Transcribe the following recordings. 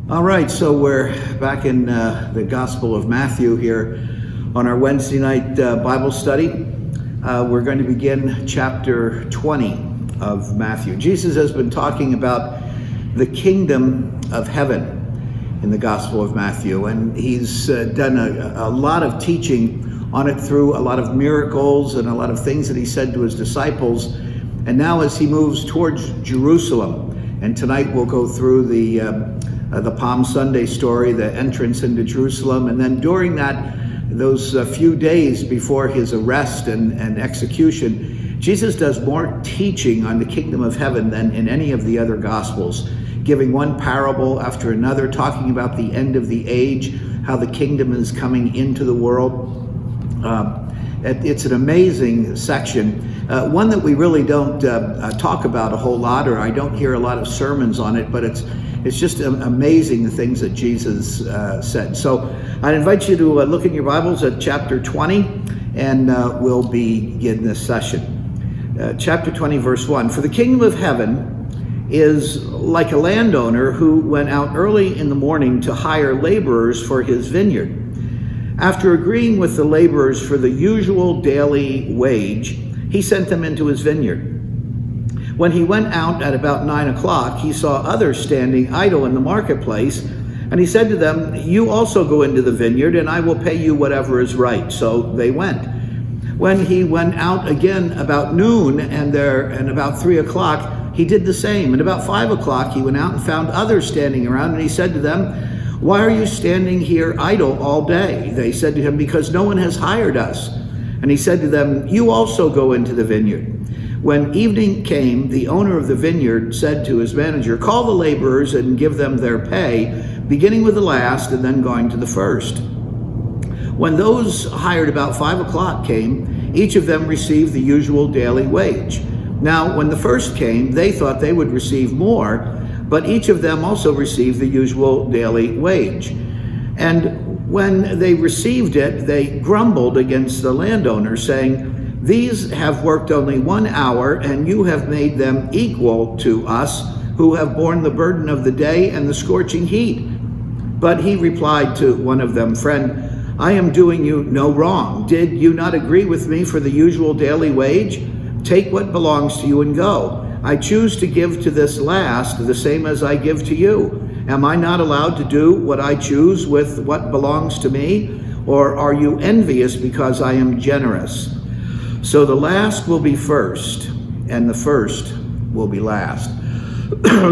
All right, so we're back in the Gospel of Matthew here on our Wednesday night Bible study. We're going to begin chapter 20 of Matthew. Jesus has been talking about the kingdom of heaven in the Gospel of Matthew, and he's done a lot of teaching on it through a lot of miracles and a lot of things that he said to his disciples. And now as he moves towards Jerusalem, and tonight we'll go through the Palm Sunday story, the entrance into Jerusalem, and then during those few days before his arrest and execution, Jesus does more teaching on the kingdom of heaven than in any of the other Gospels, giving one parable after another, talking about the end of the age, how the kingdom is coming into the world. It's an amazing section, one that we really don't talk about a whole lot, or I don't hear a lot of sermons on it, but it's just amazing the things that Jesus said. So I invite you to look in your Bibles at chapter 20, and we'll begin this session. Chapter 20, verse 1. For the kingdom of heaven is like a landowner who went out early in the morning to hire laborers for his vineyard. After agreeing with the laborers for the usual daily wage, he sent them into his vineyard. When he went out at about 9 o'clock, he saw others standing idle in the marketplace, and he said to them, "You also go into the vineyard, and I will pay you whatever is right." So they went. When he went out again about noon and about 3 o'clock, he did the same. And about 5 o'clock, he went out and found others standing around, and he said to them, "Why are you standing here idle all day?" They said to him, "Because no one has hired us." And he said to them, "You also go into the vineyard." When evening came, the owner of the vineyard said to his manager, "Call the laborers and give them their pay, beginning with the last and then going to the first." When those hired about 5 o'clock came, each of them received the usual daily wage. Now, when the first came, they thought they would receive more, but each of them also received the usual daily wage. And when they received it, they grumbled against the landowner, saying, "These have worked only 1 hour, and you have made them equal to us, who have borne the burden of the day and the scorching heat." But he replied to one of them, "Friend, I am doing you no wrong. Did you not agree with me for the usual daily wage? Take what belongs to you and go. I choose to give to this last the same as I give to you. Am I not allowed to do what I choose with what belongs to me? Or are you envious because I am generous? So the last will be first, and the first will be last."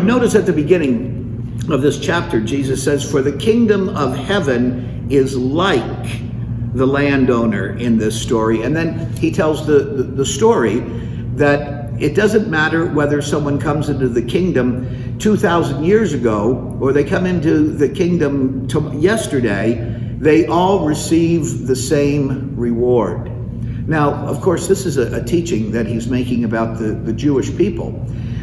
Notice at the beginning of this chapter, Jesus says, "For the kingdom of heaven is like the landowner" in this story. And then he tells the story that it doesn't matter whether someone comes into the kingdom 2,000 years ago or they come into the kingdom yesterday, they all receive the same reward. Now, of course, this is a teaching that he's making about the Jewish people,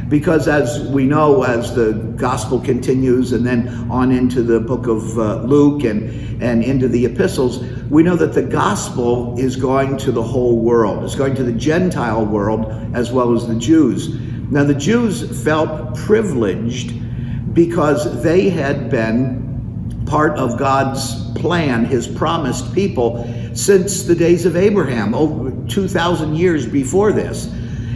because as we know, as the gospel continues and then on into the book of Luke and into the epistles, we know that the gospel is going to the whole world. It's going to the Gentile world as well as the Jews. Now, the Jews felt privileged because they had been part of God's plan, his promised people, since the days of Abraham, over 2,000 years before this.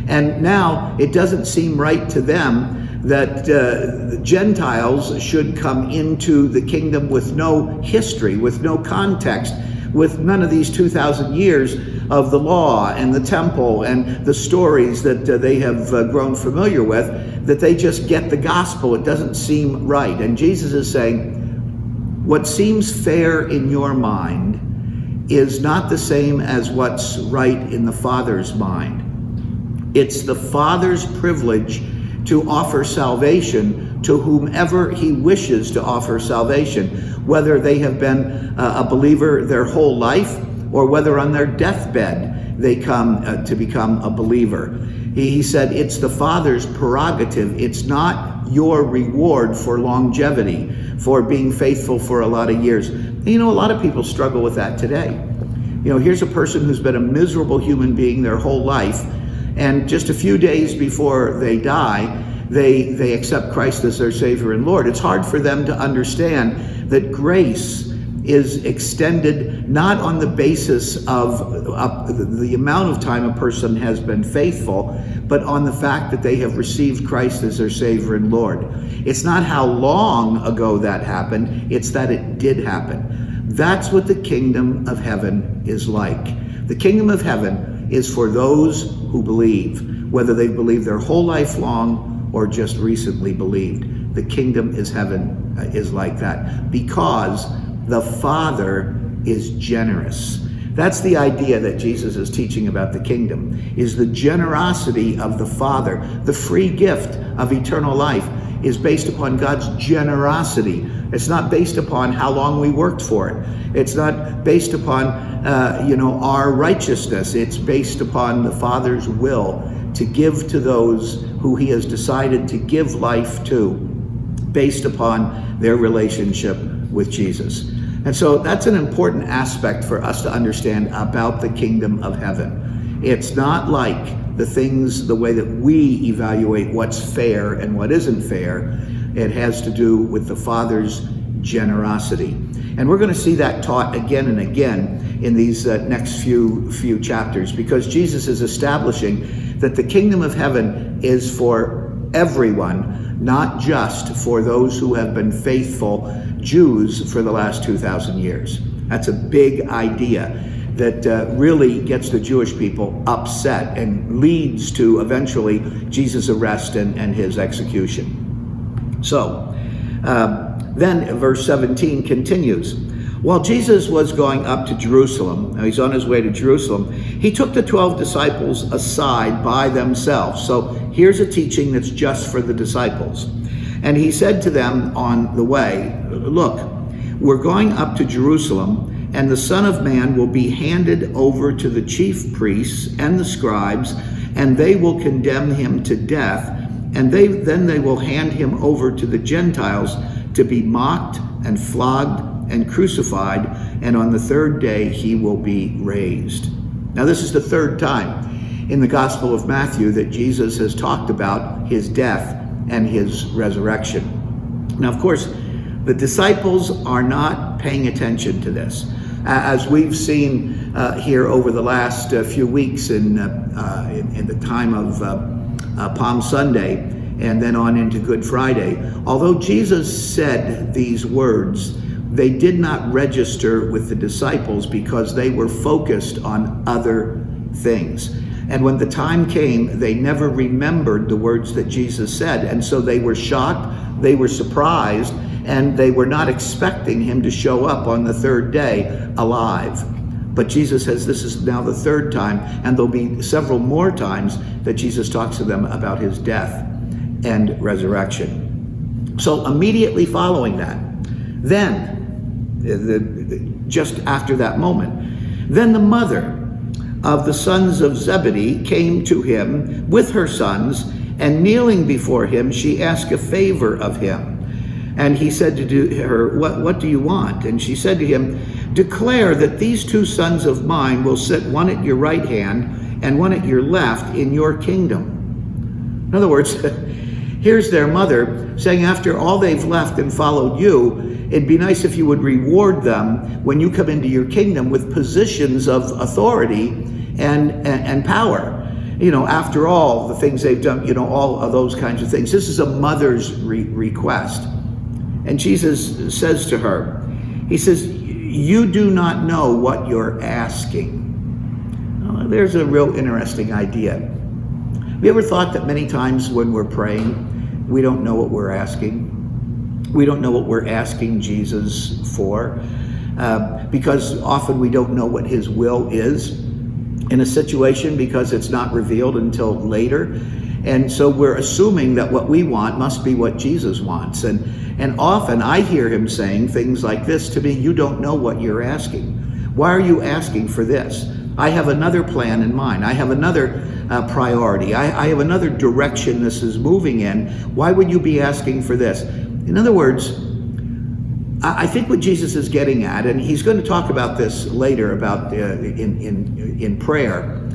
And now it doesn't seem right to them that the Gentiles should come into the kingdom with no history, with no context, with none of these 2,000 years of the law and the temple and the stories that they have grown familiar with, that they just get the gospel. It doesn't seem right. And Jesus is saying, what seems fair in your mind is not the same as what's right in the Father's mind. It's the Father's privilege to offer salvation to whomever he wishes to offer salvation, whether they have been a believer their whole life or whether on their deathbed they come to become a believer. He said it's the Father's prerogative. It's not your reward for longevity, for being faithful for a lot of years. And you know, a lot of people struggle with that today. You know, here's a person who's been a miserable human being their whole life, and just a few days before they die, they accept Christ as their Savior and Lord. It's hard for them to understand that grace is extended not on the basis of the amount of time a person has been faithful, but on the fact that they have received Christ as their Savior and Lord. It's not how long ago that happened, it's that it did happen. That's what the kingdom of heaven is like. The kingdom of heaven is for those who believe, whether they've believed their whole life long or just recently believed. The kingdom is heaven is like that because the Father is generous. That's the idea that Jesus is teaching about the kingdom, is the generosity of the Father. The free gift of eternal life is based upon God's generosity. It's not based upon how long we worked for it. It's not based upon our righteousness. It's based upon the Father's will to give to those who he has decided to give life to, based upon their relationship with Jesus. And so that's an important aspect for us to understand about the kingdom of heaven. It's not like the way that we evaluate what's fair and what isn't fair. It has to do with the Father's generosity. And we're going to see that taught again and again in these next few chapters, because Jesus is establishing that the kingdom of heaven is for everyone, not just for those who have been faithful Jews for the last 2,000 years. That's a big idea that really gets the Jewish people upset and leads to eventually Jesus' arrest and his execution. So then verse 17 continues. While Jesus was going up to Jerusalem, now he's on his way to Jerusalem, he took the 12 disciples aside by themselves. So here's a teaching that's just for the disciples. And he said to them on the way, look, we're going up to Jerusalem, and the Son of Man will be handed over to the chief priests and the scribes, and they will condemn him to death, and then they will hand him over to the Gentiles to be mocked and flogged and crucified, and on the third day he will be raised. Now this is the third time in the Gospel of Matthew that Jesus has talked about his death and his resurrection. Now, of course, the disciples are not paying attention to this. As we've seen here over the last few weeks in the time of Palm Sunday and then on into Good Friday, although Jesus said these words, they did not register with the disciples because they were focused on other things. And when the time came, they never remembered the words that Jesus said. And so they were shocked, they were surprised, and they were not expecting him to show up on the third day alive. But Jesus says this is now the third time, and there'll be several more times that Jesus talks to them about his death and resurrection. So immediately following that, then, just after that moment, then the mother of the sons of Zebedee came to him with her sons, and kneeling before him, she asked a favor of him. And he said to her, what do you want? And she said to him, declare that these two sons of mine will sit one at your right hand and one at your left in your kingdom. In other words, here's their mother saying after all they've left and followed you, it'd be nice if you would reward them when you come into your kingdom with positions of authority and power. You know, after all the things they've done, you know, all of those kinds of things. This is a mother's request. And Jesus says to her, he says, you do not know what you're asking. Oh, there's a real interesting idea. Have you ever thought that many times when we're praying, we don't know what we're asking? We don't know what we're asking Jesus for, because often we don't know what his will is in a situation because it's not revealed until later. And so we're assuming that what we want must be what Jesus wants. And often I hear him saying things like this to me, you don't know what you're asking. Why are you asking for this? I have another plan in mind. I have another priority. I have another direction this is moving in. Why would you be asking for this? In other words, I think what Jesus is getting at, and he's going to talk about this later about in prayer,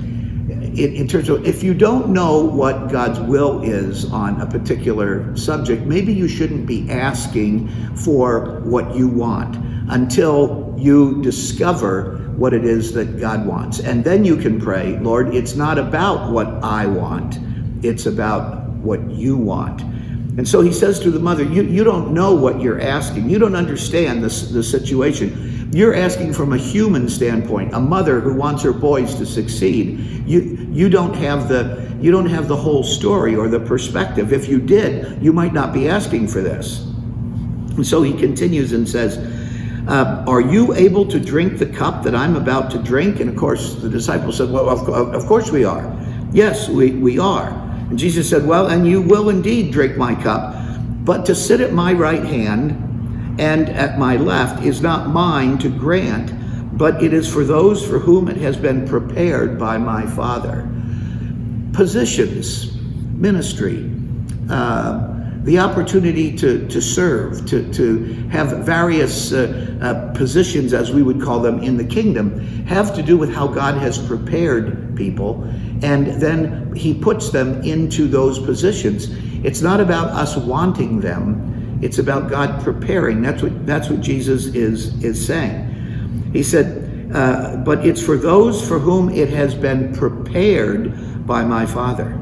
in terms of, if you don't know what God's will is on a particular subject, maybe you shouldn't be asking for what you want until you discover what it is that God wants. And then you can pray, Lord, it's not about what I want, it's about what you want. And so he says to the mother, you don't know what you're asking. You don't understand the situation. You're asking from a human standpoint, a mother who wants her boys to succeed. You don't have the whole story or the perspective. If you did, you might not be asking for this. And so he continues and says, are you able to drink the cup that I'm about to drink? And of course, the disciples said, well, of course we are. Yes, we are. And Jesus said, well, and you will indeed drink my cup, but to sit at my right hand and at my left is not mine to grant, but it is for those for whom it has been prepared by my Father. Positions, ministry, the opportunity to serve, to have various positions, as we would call them in the kingdom, have to do with how God has prepared people, and then he puts them into those positions. It's not about us wanting them, it's about God preparing. That's what Jesus is saying. He said, but it's for those for whom it has been prepared by my Father.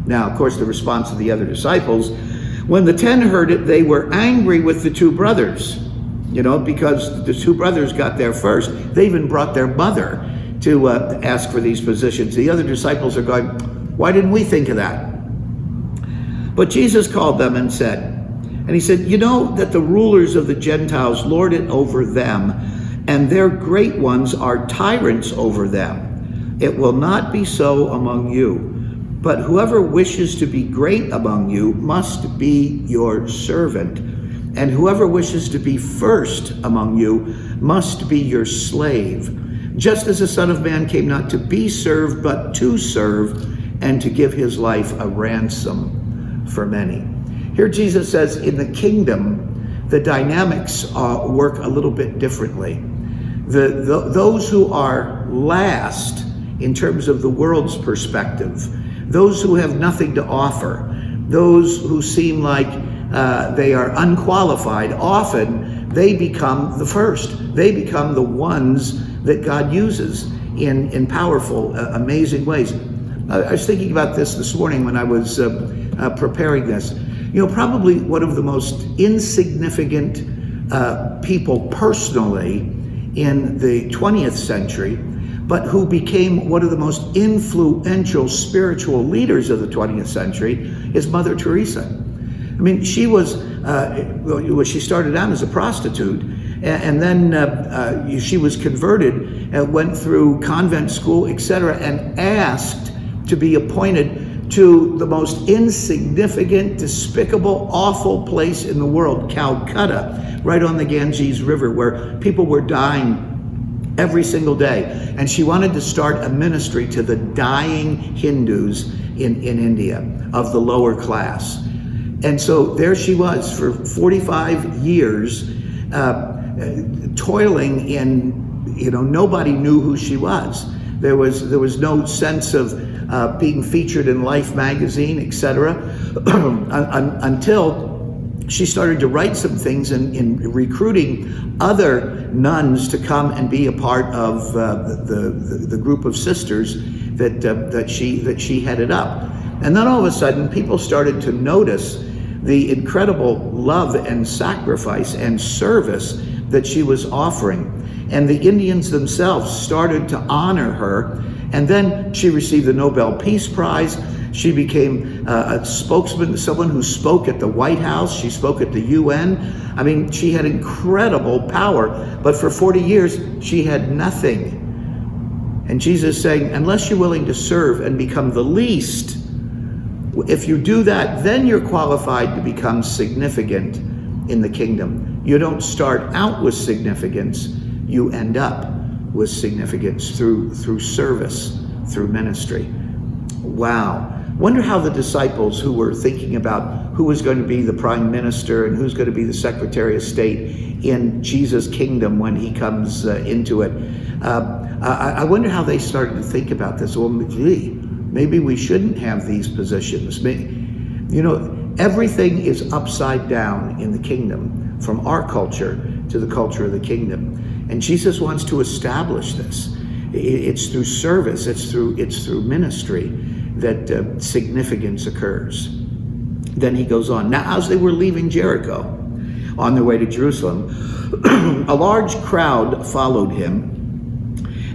Now, of course, the response of the other disciples, when the 10 heard it, they were angry with the two brothers, because the two brothers got there first. They even brought their mother to ask for these positions. The other disciples are going, why didn't we think of that? But Jesus called them and he said, you know that the rulers of the Gentiles lord it over them, and their great ones are tyrants over them. It will not be so among you. But whoever wishes to be great among you must be your servant, and whoever wishes to be first among you must be your slave, just as the Son of Man came not to be served, but to serve, and to give his life a ransom for many. Here Jesus says in the kingdom, the dynamics work a little bit differently. Those who are last in terms of the world's perspective, those who have nothing to offer, those who seem like they are unqualified, often they become the first. They become the ones that God uses in powerful, amazing ways. I was thinking about this morning when I was preparing this. Probably one of the most insignificant people personally in the 20th century, but who became one of the most influential spiritual leaders of the 20th century, is Mother Teresa. I mean, she was, she started out as a prostitute, and then she was converted and went through convent school, etc., and asked to be appointed to the most insignificant, despicable, awful place in the world, Calcutta, right on the Ganges River, where people were dying every single day. And she wanted to start a ministry to the dying Hindus in India of the lower class. And so there she was for 45 years, toiling in, nobody knew who she was. There was no sense of being featured in Life magazine, etc., until she started to write some things in recruiting other nuns to come and be a part of the group of sisters that she headed up. And then all of a sudden, people started to notice the incredible love and sacrifice and service that she was offering. And the Indians themselves started to honor her. And then she received the Nobel Peace Prize. She became a spokesman, someone who spoke at the White House. She spoke at the UN. I mean, she had incredible power, but for 40 years, she had nothing. And Jesus is saying, unless you're willing to serve and become the least, if you do that, then you're qualified to become significant in the kingdom. You don't start out with significance, you end up with significance through service, through ministry. Wow. Wonder how the disciples who were thinking about who was going to be the prime minister and who's going to be the secretary of state in Jesus' kingdom when he comes into it, I wonder how they started to think about this. Well, gee, Maybe we shouldn't have these positions. Everything is upside down in the kingdom, from our culture to the culture of the kingdom. And Jesus wants to establish this. It's through service, it's through ministry that significance occurs. Then he goes on. Now, as they were leaving Jericho on their way to Jerusalem, a large crowd followed him,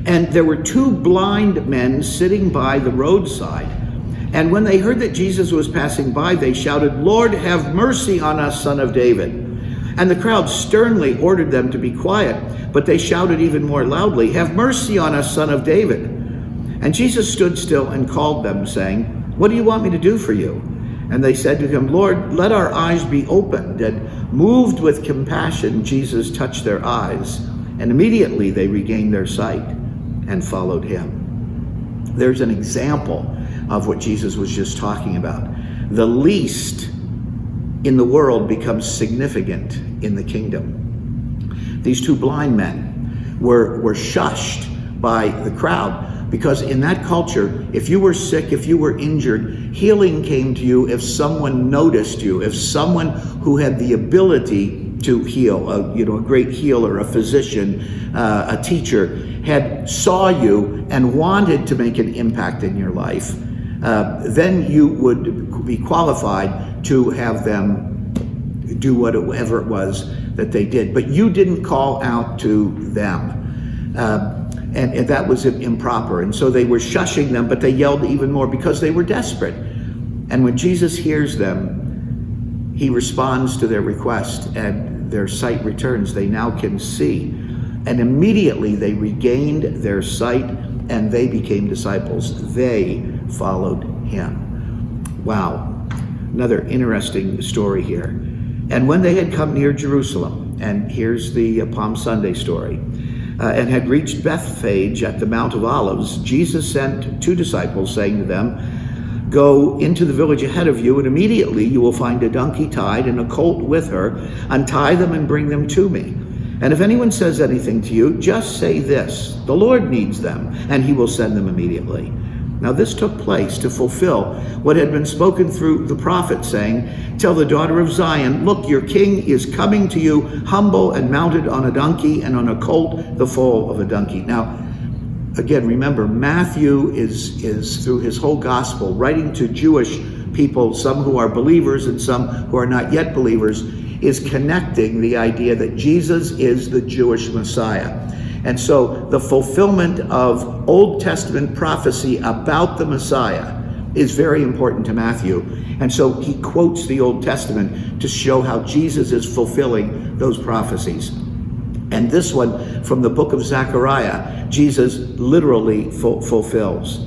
and there were two blind men sitting by the roadside. And when they heard that Jesus was passing by, they shouted, "Lord, have mercy on us, Son of David." And the crowd sternly ordered them to be quiet, but they shouted even more loudly, "Have mercy on us, Son of David." And Jesus stood still and called them, saying, "What do you want me to do for you?" And they said to him, "Lord, let our eyes be opened." And moved with compassion, Jesus touched their eyes, and immediately they regained their sight and followed him. There's an example of what Jesus was just talking about. The least in the world becomes significant in the kingdom. These two blind men were shushed by the crowd, because in that culture, if you were sick, if you were injured, healing came to you if someone noticed you, if someone who had the ability to heal, a great healer, a physician, a teacher, saw you and wanted to make an impact in your life, then you would be qualified to have them do whatever it was that they did. But you didn't call out to them. And that was improper. And so they were shushing them, but they yelled even more because they were desperate. And when Jesus hears them, he responds to their request, and their sight returns. They now can see. And immediately they regained their sight, and they became disciples. They followed him. Wow. Another interesting story here. And when they had come near Jerusalem, and here's the Palm Sunday story, and had reached Bethphage at the Mount of Olives, Jesus sent two disciples, saying to them, "Go into the village ahead of you, and immediately you will find a donkey tied and a colt with her. Untie them and bring them to me. And if anyone says anything to you, just say this, 'The Lord needs them,' and he will send them immediately." Now this took place to fulfill what had been spoken through the prophet, saying, "Tell the daughter of Zion, look, your king is coming to you, humble and mounted on a donkey, and on a colt, the foal of a donkey." Now, again, remember, Matthew is through his whole gospel writing to Jewish people, some who are believers and some who are not yet believers, is connecting the idea that Jesus is the Jewish Messiah. And so the fulfillment of Old Testament prophecy about the Messiah is very important to Matthew. And so he quotes the Old Testament to show how Jesus is fulfilling those prophecies. And this one from the book of Zechariah, Jesus literally fulfills.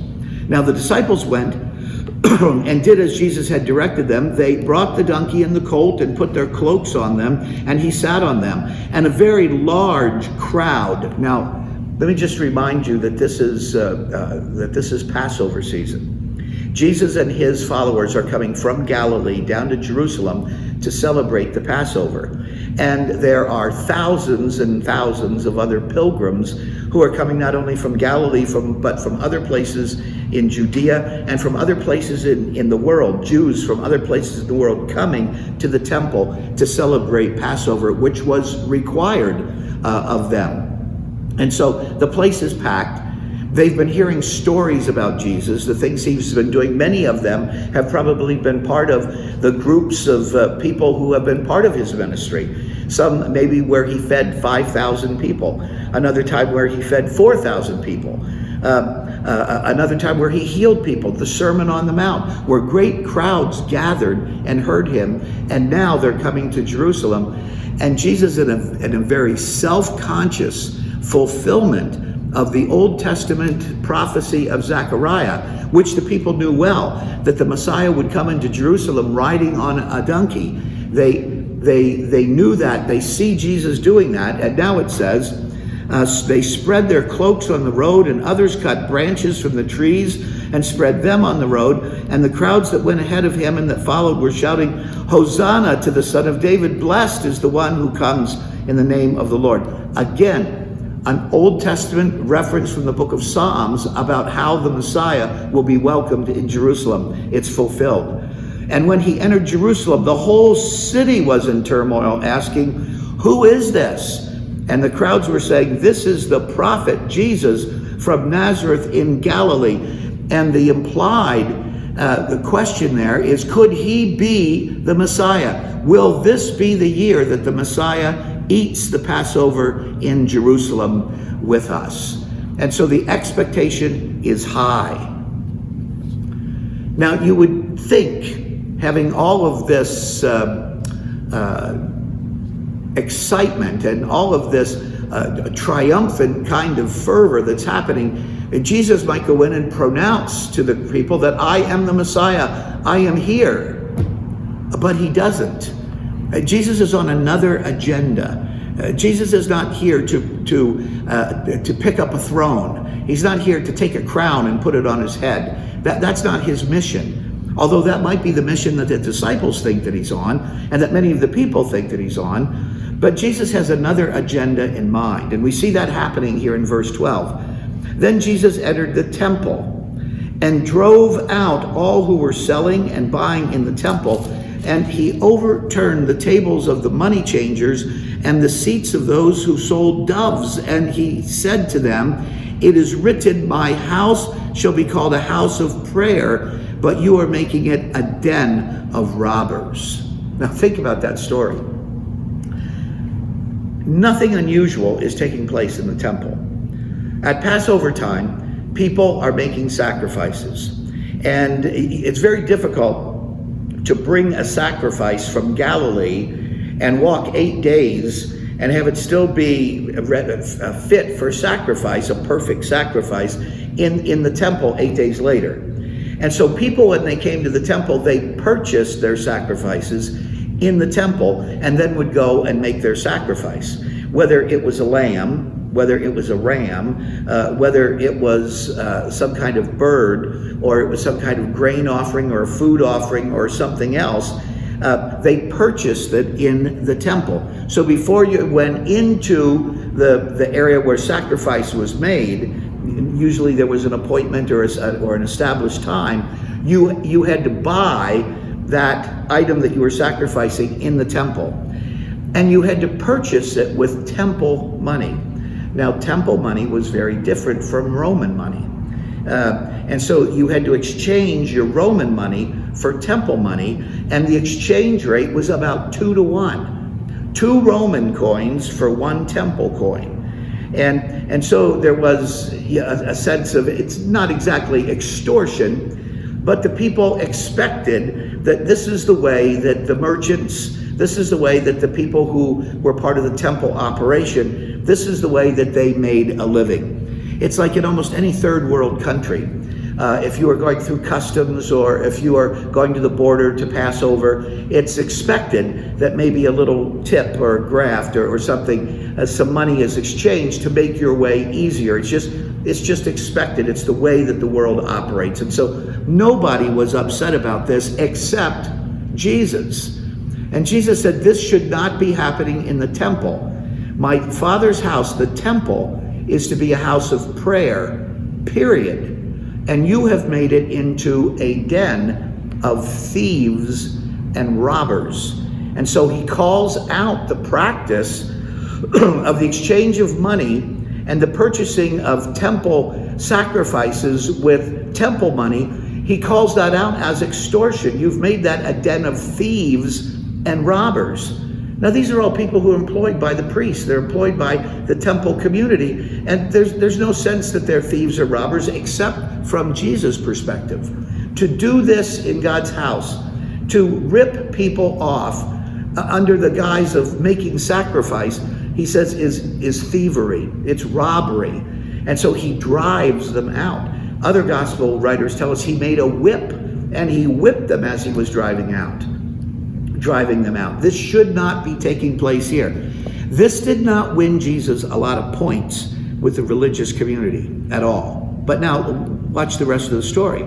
Now the disciples went and did as Jesus had directed them. They brought the donkey and the colt and put their cloaks on them, and he sat on them. And a very large crowd. Now, let me just remind you that this is Passover season. Jesus and his followers are coming from Galilee down to Jerusalem to celebrate the Passover. And there are thousands and thousands of other pilgrims who are coming not only from Galilee, but from other places in Judea and from other places in the world, Jews from other places in the world coming to the temple to celebrate Passover, which was required of them. And so the place is packed. They've been hearing stories about Jesus, the things he's been doing. Many of them have probably been part of the groups of people who have been part of his ministry. Some maybe where he fed 5,000 people, another time where he fed 4,000 people, another time where he healed people, the Sermon on the Mount, where great crowds gathered and heard him, and now they're coming to Jerusalem. And Jesus, in a very self-conscious fulfillment of the Old Testament prophecy of Zechariah, which the people knew well, that the Messiah would come into Jerusalem riding on a donkey. They knew that. They see Jesus doing that. And now it says, they spread their cloaks on the road, and others cut branches from the trees and spread them on the road. And the crowds that went ahead of him and that followed were shouting, "Hosanna to the Son of David. Blessed is the one who comes in the name of the Lord." Again, an Old Testament reference from the book of Psalms about how the Messiah will be welcomed in Jerusalem. It's fulfilled. And when he entered Jerusalem, the whole city was in turmoil, asking, "Who is this?" And the crowds were saying, "This is the prophet Jesus from Nazareth in Galilee." And the implied the question there is, could he be the Messiah? Will this be the year that the Messiah eats the Passover in Jerusalem with us? And so the expectation is high. Now you would think, having all of this excitement and all of this triumphant kind of fervor that's happening, Jesus might go in and pronounce to the people that I am the Messiah, I am here. But he doesn't. Jesus is on another agenda. Jesus is not here to pick up a throne. He's not here to take a crown and put it on his head. That's not his mission. Although that might be the mission that the disciples think that he's on, and that many of the people think that he's on. But Jesus has another agenda in mind, and we see that happening here in verse 12. Then Jesus entered the temple and drove out all who were selling and buying in the temple, and he overturned the tables of the money changers and the seats of those who sold doves. And he said to them, "It is written, my house shall be called a house of prayer, but you are making it a den of robbers." Now think about that story. Nothing unusual is taking place in the temple. At Passover time, people are making sacrifices. And it's very difficult to bring a sacrifice from Galilee and walk 8 days and have it still be fit for sacrifice, a perfect sacrifice, in the temple 8 days later. And so people, when they came to the temple, they purchased their sacrifices in the temple and then would go and make their sacrifice. Whether it was a lamb, whether it was a ram, whether it was some kind of bird, or it was some kind of grain offering or a food offering or something else, they purchased it in the temple. So before you went into the area where sacrifice was made, usually there was an appointment or an established time, you had to buy that item that you were sacrificing in the temple. And you had to purchase it with temple money. Now, temple money was very different from Roman money. And so you had to exchange your Roman money for temple money, and the exchange rate was about 2 to 1. 2 Roman coins for 1 temple coin. And so there was a sense of, it's not exactly extortion, but the people expected that this is the way that the merchants, this is the way that the people who were part of the temple operation, this is the way that they made a living. It's like in almost any third world country. If you are going through customs, or if you are going to the border to pass over, it's expected that maybe a little tip or a graft or something, some money is exchanged to make your way easier. It's just expected. It's the way that the world operates. And so nobody was upset about this except Jesus. And Jesus said, this should not be happening in the temple. My Father's house, the temple, is to be a house of prayer, period. And you have made it into a den of thieves and robbers. And so he calls out the practice of the exchange of money and the purchasing of temple sacrifices with temple money. He calls that out as extortion. You've made that a den of thieves and robbers. Now, these are all people who are employed by the priests. They're employed by the temple community. And there's no sense that they're thieves or robbers except from Jesus' perspective. To do this in God's house, to rip people off under the guise of making sacrifice, he says is thievery. It's robbery. And so he drives them out. Other gospel writers tell us he made a whip, and he whipped them as he was driving them out. This should not be taking place here. This did not win Jesus a lot of points with the religious community at all. But now watch the rest of the story.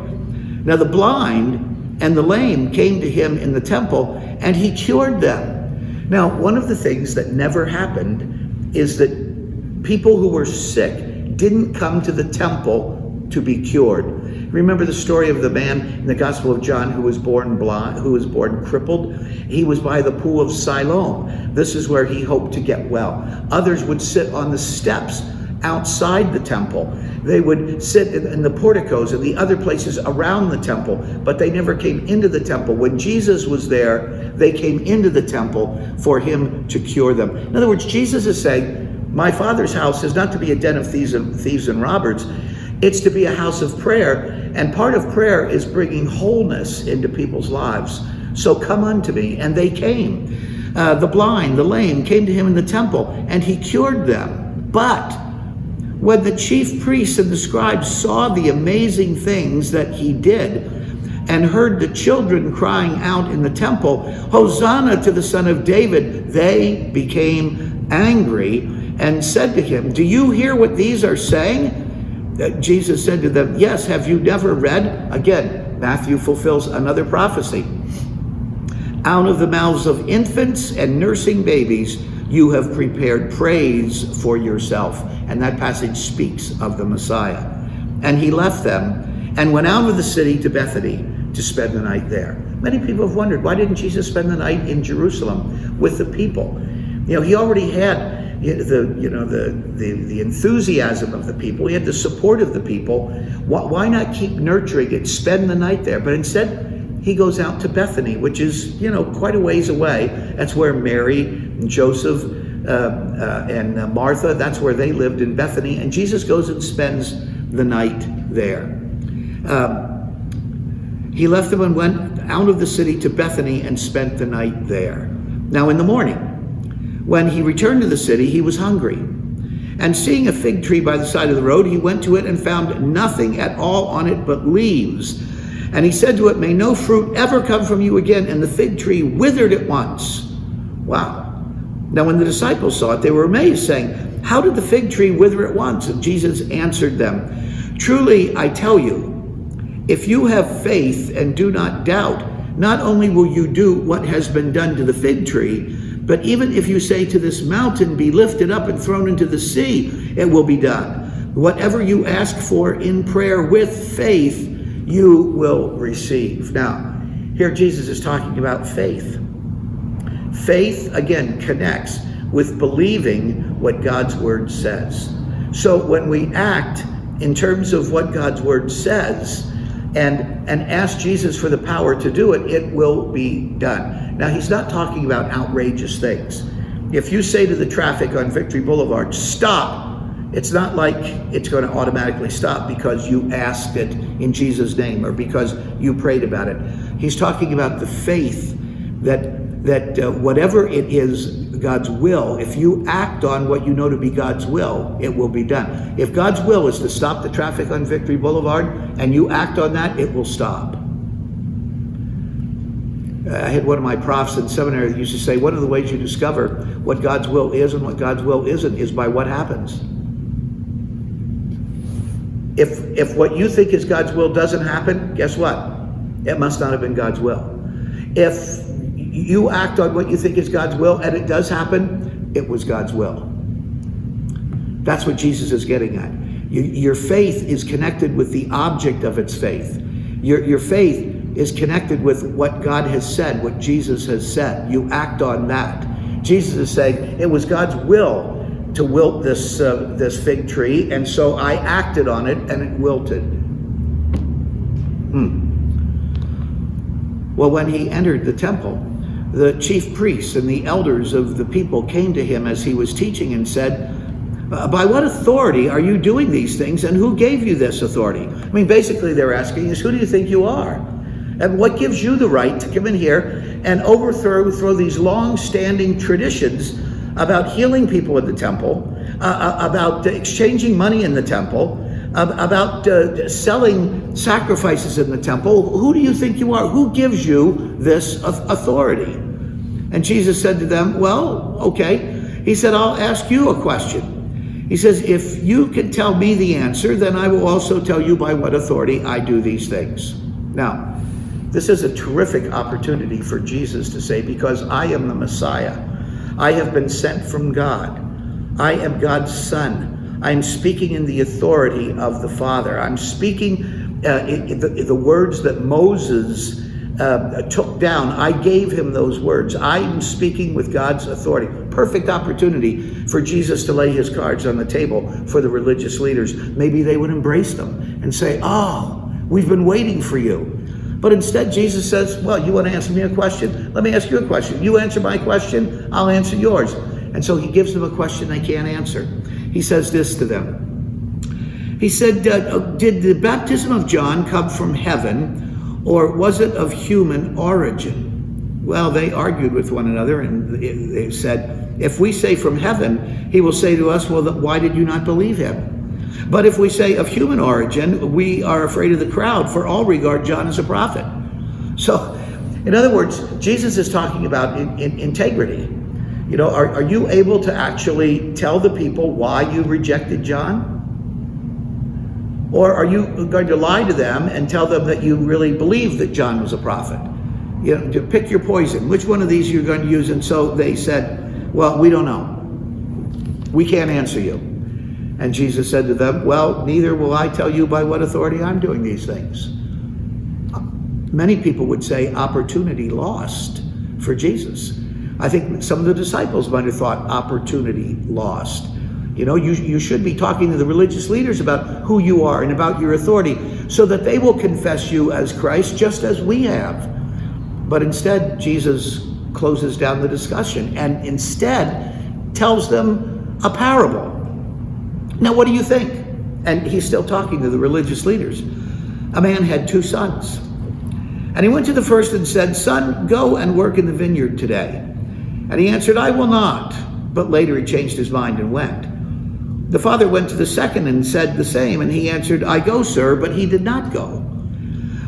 Now the blind and the lame came to him in the temple, and he cured them. Now, one of the things that never happened is that People who were sick didn't come to the temple to be cured. Remember the story of the man in the Gospel of John who was born blind, who was born crippled? He was by the pool of Siloam. This is where he hoped to get well. Others would sit on the steps outside the temple. They would sit in the porticos and the other places around the temple, but they never came into the temple. When Jesus was there, they came into the temple for him to cure them. In other words, Jesus is saying, my Father's house is not to be a den of thieves and robbers. It's to be a house of prayer, and part of prayer is bringing wholeness into people's lives. So come unto me, and they came. The blind, the lame came to him in the temple, and he cured them. But when the chief priests and the scribes saw the amazing things that he did, and heard the children crying out in the temple, Hosanna to the Son of David, they became angry and said to him, do you hear what these are saying? Jesus said to them, yes, have you never read? Again, Matthew fulfills another prophecy. Out of the mouths of infants and nursing babies, you have prepared praise for yourself. And that passage speaks of the Messiah. And he left them and went out of the city to Bethany to spend the night there. Many people have wondered, why didn't Jesus spend the night in Jerusalem with the people? You know, he already had the enthusiasm of the people. He had the support of the people. Why not keep nurturing it, spend the night there? But instead, he goes out to Bethany, which is, quite a ways away. That's where Mary and Joseph and Martha, that's where they lived, in Bethany. And Jesus goes and spends the night there. He left them and went out of the city to Bethany and spent the night there. Now in the morning, when he returned to the city, he was hungry. And seeing a fig tree by the side of the road, he went to it and found nothing at all on it but leaves. And he said to it, may no fruit ever come from you again. And the fig tree withered at once. Wow. Now when the disciples saw it, they were amazed, saying, how did the fig tree wither at once? And Jesus answered them, truly I tell you, if you have faith and do not doubt, not only will you do what has been done to the fig tree, but even if you say to this mountain, be lifted up and thrown into the sea, it will be done. Whatever you ask for in prayer with faith, you will receive. Now, here Jesus is talking about faith. Faith, again, connects with believing what God's word says. So when we act in terms of what God's word says, and ask Jesus for the power to do it, it will be done. Now, he's not talking about outrageous things. If you say to the traffic on Victory Boulevard, stop, it's not like it's going to automatically stop because you asked it in Jesus' name or because you prayed about it. He's talking about the faith that whatever it is God's will, if you act on what you know to be God's will, it will be done. If God's will is to stop the traffic on Victory Boulevard and you act on that, it will stop. I had one of my profs in seminary that used to say, one of the ways you discover what God's will is and what God's will isn't is by what happens. If what you think is God's will doesn't happen, guess what? It must not have been God's will. If you act on what you think is God's will and it does happen, it was God's will. That's what Jesus is getting at. Your faith is connected with the object of its faith. Your faith is connected with what God has said, what Jesus has said. You act on that. Jesus is saying, it was God's will to wilt this fig tree, and so I acted on it and it wilted. Well, when he entered the temple, the chief priests and the elders of the people came to him as he was teaching and said, by what authority are you doing these things, and who gave you this authority? I mean, basically they're asking is, who do you think you are? And what gives you the right to come in here and overthrow these long-standing traditions about healing people in the temple, about exchanging money in the temple, about selling sacrifices in the temple? Who do you think you are? Who gives you this authority? And Jesus said to them, well, okay. He said, I'll ask you a question. He says, if you can tell me the answer, then I will also tell you by what authority I do these things. Now, this is a terrific opportunity for Jesus to say, because I am the Messiah. I have been sent from God. I am God's son. I'm speaking in the authority of the Father. I'm speaking the words that Moses took down. I gave him those words. I'm speaking with God's authority. Perfect opportunity for Jesus to lay his cards on the table for the religious leaders. Maybe they would embrace them and say, oh, we've been waiting for you. But instead, Jesus says, well, you want to answer me a question? Let me ask you a question. You answer my question, I'll answer yours. And so he gives them a question they can't answer. He says this to them. He said, did the baptism of John come from heaven, or was it of human origin? Well, they argued with one another, and they said, if we say from heaven, he will say to us, well, why did you not believe him? But if we say of human origin, we are afraid of the crowd, for all regard John as a prophet. So, in other words, Jesus is talking about integrity. You know, are you able to actually tell the people why you rejected John? Or are you going to lie to them and tell them that you really believe that John was a prophet? You know, to pick your poison. Which one of these you're going to use? And so they said, well, we don't know. We can't answer you. And Jesus said to them, well, neither will I tell you by what authority I'm doing these things. Many people would say opportunity lost for Jesus. I think some of the disciples might have thought opportunity lost. You know, you should be talking to the religious leaders about who you are and about your authority so that they will confess you as Christ just as we have. But instead, Jesus closes down the discussion and instead tells them a parable. Now, what do you think? And he's still talking to the religious leaders. A man had 2 sons. And he went to the first and said, son, go and work in the vineyard today. And he answered, I will not. But later he changed his mind and went. The father went to the second and said the same. And he answered, I go, sir, but he did not go.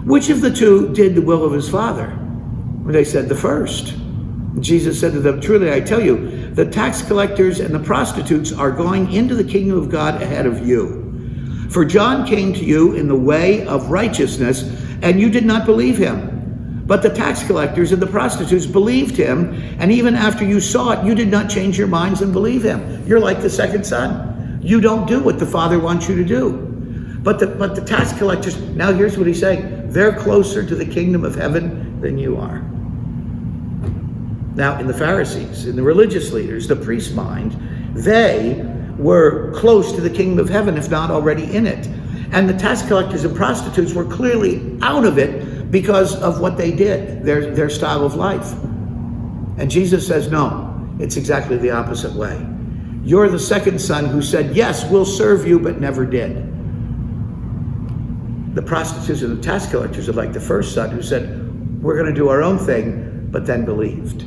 Which of the 2 did the will of his father? They said, the first. Jesus said to them, truly I tell you, the tax collectors and the prostitutes are going into the kingdom of God ahead of you. For John came to you in the way of righteousness, and you did not believe him. But the tax collectors and the prostitutes believed him, and even after you saw it, you did not change your minds and believe him. You're like the second son. You don't do what the Father wants you to do. But the tax collectors, now here's what he's saying, they're closer to the kingdom of heaven than you are. Now, in the Pharisees, in the religious leaders, the priest's mind, they were close to the kingdom of heaven, if not already in it. And the tax collectors and prostitutes were clearly out of it because of what they did, their style of life. And Jesus says, no, it's exactly the opposite way. You're the second son who said, yes, we'll serve you, but never did. The prostitutes and the tax collectors are like the first son who said, we're going to do our own thing, but then believed.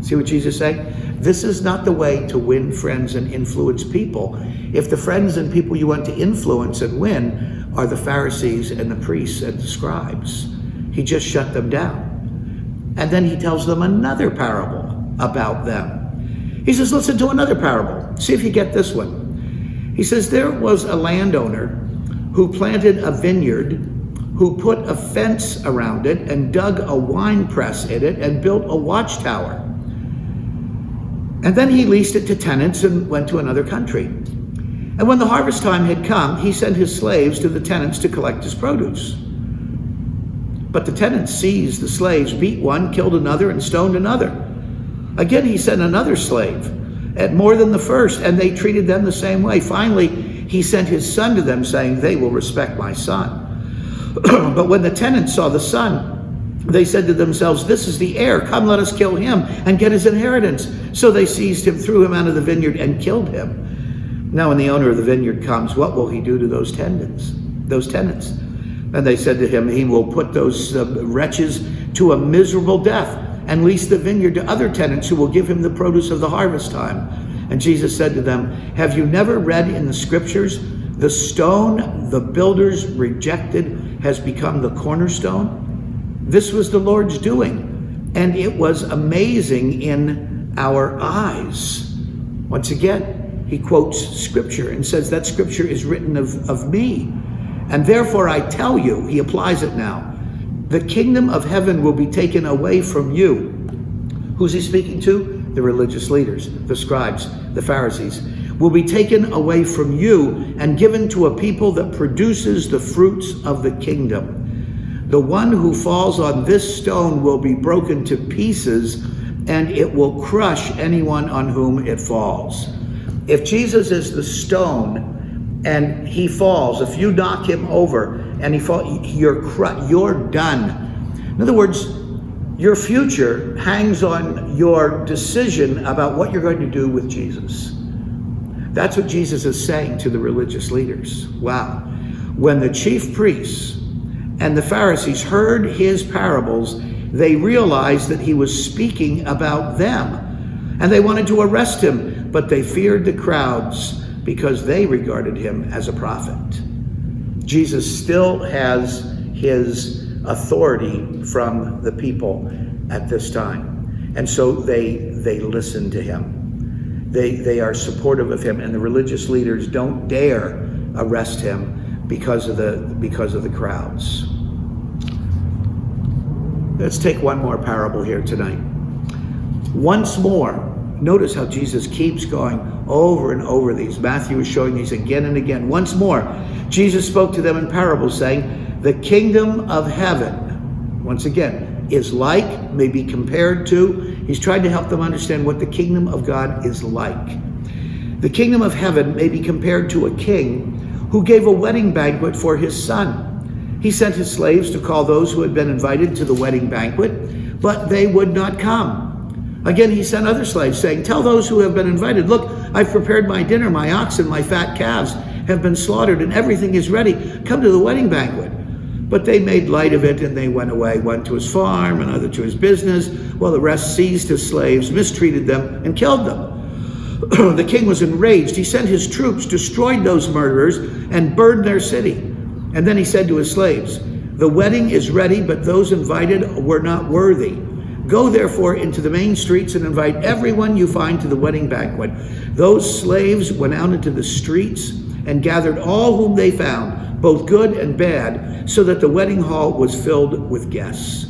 See what Jesus is saying? This is not the way to win friends and influence people. If the friends and people you want to influence and win are the Pharisees and the priests and the scribes, he just shut them down. And then he tells them another parable about them. He says, listen to another parable. See if you get this one. He says, there was a landowner who planted a vineyard, who put a fence around it and dug a wine press in it and built a watchtower. And then he leased it to tenants and went to another country. And when the harvest time had come, he sent his slaves to the tenants to collect his produce. But the tenants seized the slaves, beat one, killed another, and stoned another. Again, he sent another slave, at more than the first, and they treated them the same way. Finally, he sent his son to them, saying, they will respect my son. But when the tenants saw the son, they said to themselves, this is the heir. Come, let us kill him and get his inheritance. So they seized him, threw him out of the vineyard, and killed him. Now when the owner of the vineyard comes, what will he do to those tenants? And they said to him, he will put those wretches to a miserable death and lease the vineyard to other tenants who will give him the produce of the harvest time. And Jesus said to them, have you never read in the scriptures, the stone the builders rejected has become the cornerstone? This was the Lord's doing, and it was amazing in our eyes. Once again, he quotes scripture and says that scripture is written of me. And therefore I tell you, he applies it now, the kingdom of heaven will be taken away from you. Who's he speaking to? the religious leaders, the scribes, the Pharisees, will be taken away from you and given to a people that produces the fruits of the kingdom. The one who falls on this stone will be broken to pieces, and it will crush anyone on whom it falls. If Jesus is the stone and he falls, if you knock him over and he falls, you're done. In other words, your future hangs on your decision about what you're going to do with Jesus. That's what Jesus is saying to the religious leaders. Wow. When the chief priests and the Pharisees heard his parables, they realized that he was speaking about them. And they wanted to arrest him, but they feared the crowds because they regarded him as a prophet. Jesus still has his authority from the people at this time. And so they listen to him. They are supportive of him, and the religious leaders don't dare arrest him because of the crowds. Let's take one more parable here tonight. Once more, notice how Jesus keeps going over and over these. Matthew is showing these again and again. Once more, Jesus spoke to them in parables, saying, the kingdom of heaven, once again, is like, may be compared to. He's trying to help them understand what the kingdom of God is like. The kingdom of heaven may be compared to a king who gave a wedding banquet for his son. He sent his slaves to call those who had been invited to the wedding banquet, but they would not come. Again, he sent other slaves, saying, tell those who have been invited, look, I've prepared my dinner, my oxen, my fat calves have been slaughtered, and everything is ready. Come to the wedding banquet. But they made light of it, and they went away, one to his farm, another to his business, while the rest seized his slaves, mistreated them, and killed them. The king was enraged. He sent his troops, destroyed those murderers, and burned their city. And then he said to his slaves, the wedding is ready, but those invited were not worthy. Go therefore into the main streets and invite everyone you find to the wedding banquet. Those slaves went out into the streets and gathered all whom they found, both good and bad, so that the wedding hall was filled with guests.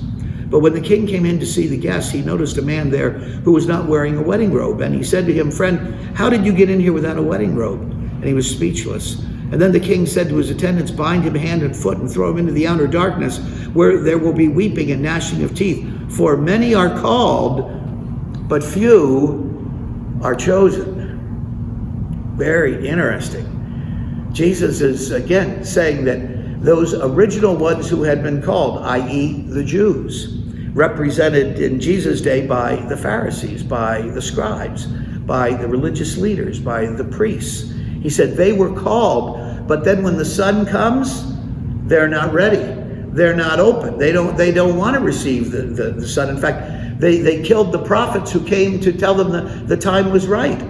But when the king came in to see the guests, he noticed a man there who was not wearing a wedding robe. And he said to him, friend, how did you get in here without a wedding robe? And he was speechless. And then the king said to his attendants, bind him hand and foot and throw him into the outer darkness, where there will be weeping and gnashing of teeth. For many are called, but few are chosen. Very interesting. Jesus is again saying that those original ones who had been called, i.e. the Jews, represented in Jesus' day by the Pharisees, by the scribes, by the religious leaders, by the priests. He said they were called, but then when the Son comes, they're not ready. They're not open. They don't want to receive the Son. In fact, they killed the prophets who came to tell them the time was right.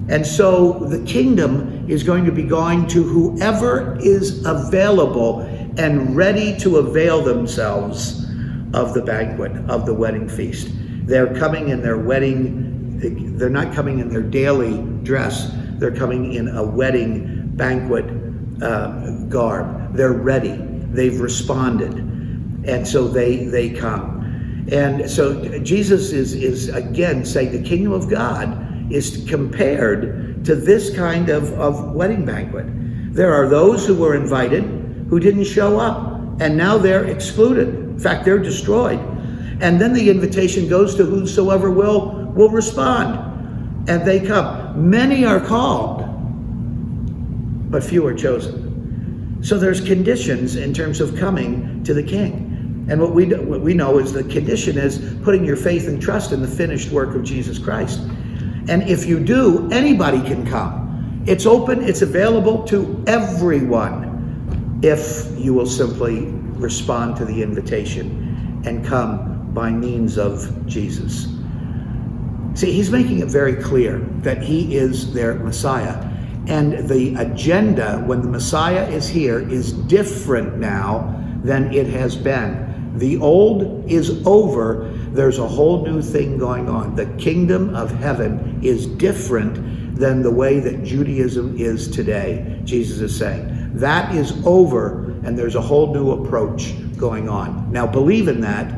And so the kingdom is going to be going to whoever is available and ready to avail themselves of the banquet, of the wedding feast. They're coming in their wedding, they're not coming in their daily dress. They're coming in a wedding banquet garb. They're ready. They've responded. And so they come. And so Jesus is again saying the kingdom of God is compared to this kind of wedding banquet. There are those who were invited who didn't show up, and now they're excluded. In fact, they're destroyed. And then the invitation goes to whosoever will respond, and they come. Many are called, but few are chosen. So there's conditions in terms of coming to the King. And what we know is the condition is putting your faith and trust in the finished work of Jesus Christ. And if you do, anybody can come. It's open, it's available to everyone if you will simply respond to the invitation and come by means of Jesus. See, he's making it very clear that he is their Messiah. And the agenda when the Messiah is here is different now than it has been. The old is over. There's a whole new thing going on. The kingdom of heaven is different than the way that Judaism is today, Jesus is saying. That is over, and there's a whole new approach going on. Now believe in that,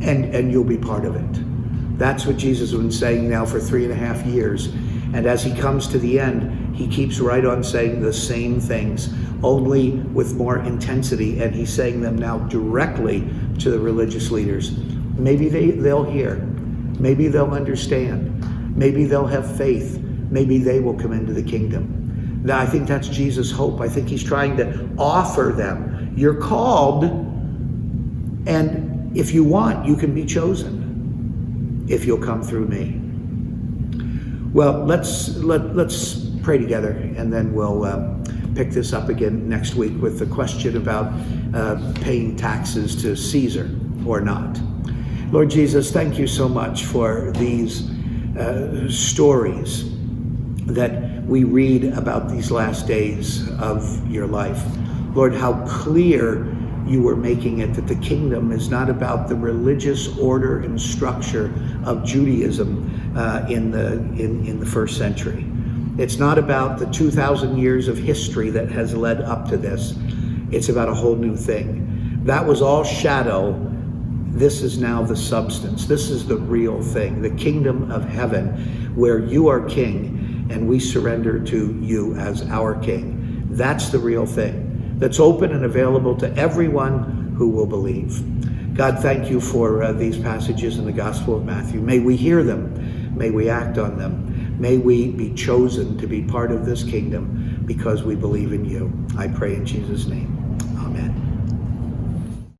and you'll be part of it. That's what Jesus has been saying now for 3.5 years. And as he comes to the end, he keeps right on saying the same things, only with more intensity. And he's saying them now directly to the religious leaders. Maybe they'll hear. Maybe they'll understand. Maybe they'll have faith. Maybe they will come into the kingdom. Now, I think that's Jesus' hope. I think he's trying to offer them. You're called, and if you want, you can be chosen if you'll come through me. Well, let's pray together, and then we'll pick this up again next week with the question about paying taxes to Caesar or not. Lord Jesus, thank you so much for these stories that we read about these last days of your life. Lord, how clear you were making it that the kingdom is not about the religious order and structure of Judaism in the first century. It's not about the 2,000 years of history that has led up to this. It's about a whole new thing. That was all shadow. This is now the substance. This is the real thing, the kingdom of heaven, where you are king and we surrender to you as our king. That's the real thing. That's open and available to everyone who will believe. God, thank you for these passages in the Gospel of Matthew. May we hear them. May we act on them. May we be chosen to be part of this kingdom because we believe in you. I pray in Jesus' name.